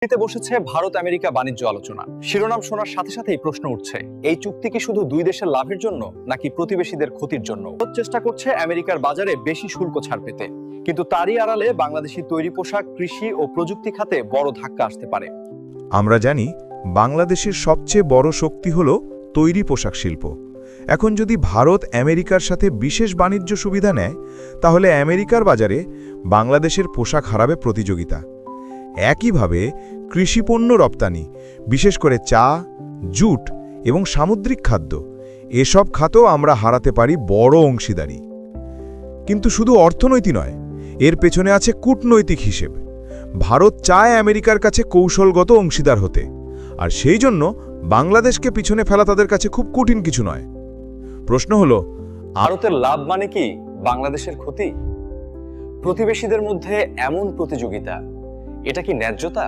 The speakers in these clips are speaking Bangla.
দিল্লিতে বসেছে ভারত আমেরিকা বাণিজ্য আলোচনা। শিরোনাম শোনার সাথে সাথেই প্রশ্ন উঠছে, এই চুক্তি কি শুধু দুই দেশের লাভের জন্য নাকি প্রতিবেশীদের ক্ষতির জন্য? চেষ্টা করছে আমেরিকার বাজারে বেশি শুল্ক ছাড় পেতে, কিন্তু তারই আড়ালে বাংলাদেশি তৈরি পোশাক, কৃষি ও প্রযুক্তি খাতে বড় ধাক্কা আসতে পারে। আমরা জানি বাংলাদেশের সবচেয়ে বড় শক্তি হল তৈরি পোশাক শিল্প। এখন যদি ভারত আমেরিকার সাথে বিশেষ বাণিজ্য সুবিধা নেয়, তাহলে আমেরিকার বাজারে বাংলাদেশের পোশাক হারাবে প্রতিযোগিতা। একইভাবে কৃষিপণ্য রপ্তানি, বিশেষ করে চা, জুট এবং সামুদ্রিক খাদ্য, এসব খাতেও আমরা হারাতে পারি বড় অংশীদারি। কিন্তু শুধু অর্থনৈতিক নয়, এর পেছনে আছে কূটনৈতিক হিসেব। ভারত চায় আমেরিকার কাছে কৌশলগত অংশীদার হতে, আর সেই জন্য বাংলাদেশকে পিছনে ফেলা তাদের কাছে খুব কঠিন কিছু নয়। প্রশ্ন হলো, ভারতের লাভ মানে কি বাংলাদেশের ক্ষতি? প্রতিবেশীদের মধ্যে এমন প্রতিযোগিতা, এটা কি ন্যায্যতা?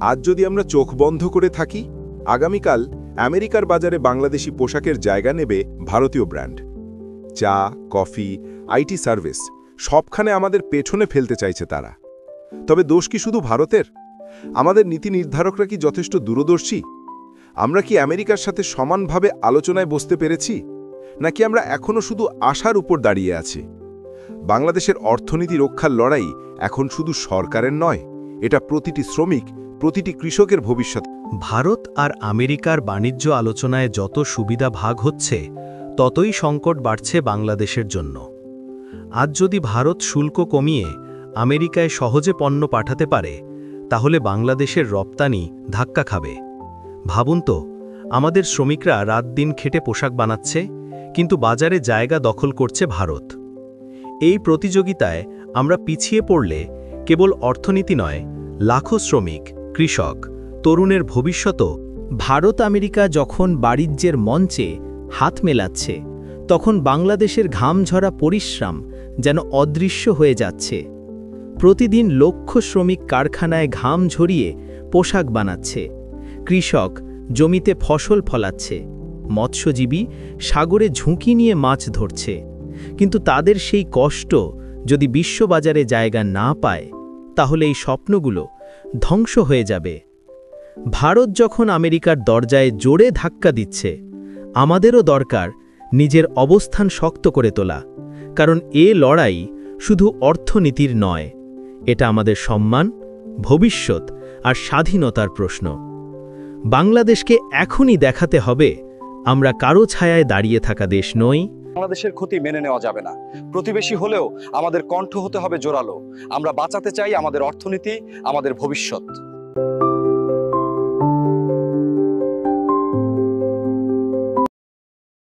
আজ যদি আমরা চোখ বন্ধ করে থাকি, আগামীকাল আমেরিকার বাজারে বাংলাদেশি পোশাকের জায়গা নেবে ভারতীয় ব্র্যান্ড। চা, কফি, আইটি সার্ভিস সবখানে আমাদের পেছনে ফেলতে চাইছে তারা। তবে দোষ কি শুধু ভারতের? আমাদের নীতি নির্ধারকরা কি যথেষ্ট দূরদর্শী? আমরা কি আমেরিকার সাথে সমানভাবে আলোচনায় বসতে পেরেছি, নাকি আমরা এখনও শুধু আশার উপর দাঁড়িয়ে আছি? বাংলাদেশের অর্থনীতি রক্ষার লড়াই এখন শুধু সরকারের নয়, এটা প্রতিটি শ্রমিক, প্রতিটি কৃষকের ভবিষ্যৎ। ভারত আর আমেরিকার বাণিজ্য আলোচনায় যত সুবিধা ভাগ হচ্ছে, ততই সংকট বাড়ছে বাংলাদেশের জন্য। আজ যদি ভারত শুল্ক কমিয়ে আমেরিকায় সহজে পণ্য পাঠাতে পারে, তাহলে বাংলাদেশের রপ্তানি ধাক্কা খাবে। ভাবুন তো, আমাদের শ্রমিকরা রাত দিন খেটে পোশাক বানাচ্ছে, কিন্তু বাজারে জায়গা দখল করছে ভারত। এই প্রতিযোগিতায় আমরা পিছিয়ে পড়লে কেবল অর্থনীতি নয়, লাখো শ্রমিক, কৃষক, তরুণের ভবিষ্যতও। ভারত আমেরিকা যখন বাণিজ্যের মঞ্চে হাত মেলাচ্ছে, তখন বাংলাদেশের ঘামঝরা পরিশ্রম যেন অদৃশ্য হয়ে যাচ্ছে। প্রতিদিন লক্ষ শ্রমিক কারখানায় ঘাম ঝরিয়ে পোশাক বানাচ্ছে, কৃষক জমিতে ফসল ফলাচ্ছে, মৎস্যজীবী সাগরে ঝুঁকি নিয়ে মাছ ধরছে। কিন্তু তাদের সেই কষ্ট যদি বিশ্ববাজারে জায়গা না পায়, তাহলে এই স্বপ্নগুলো ধ্বংস হয়ে যাবে। ভারত যখন আমেরিকার দরজায় জোরে ধাক্কা দিচ্ছে, আমাদেরও দরকার নিজের অবস্থান শক্ত করে তোলা। কারণ এ লড়াই শুধু অর্থনীতির নয়, এটা আমাদের সম্মান, ভবিষ্যৎ আর স্বাধীনতার প্রশ্ন। বাংলাদেশকে এখনই দেখাতে হবে আমরা কারো ছায়ায় দাঁড়িয়ে থাকা দেশ নই। বাংলাদেশের ক্ষতি মেনে নেওয়া যাবে না। প্রতিবেশী হলেও আমাদের কণ্ঠ হতে হবে জোরালো। আমরা বাঁচাতে চাই আমাদের অর্থনীতি, আমাদের ভবিষ্যৎ।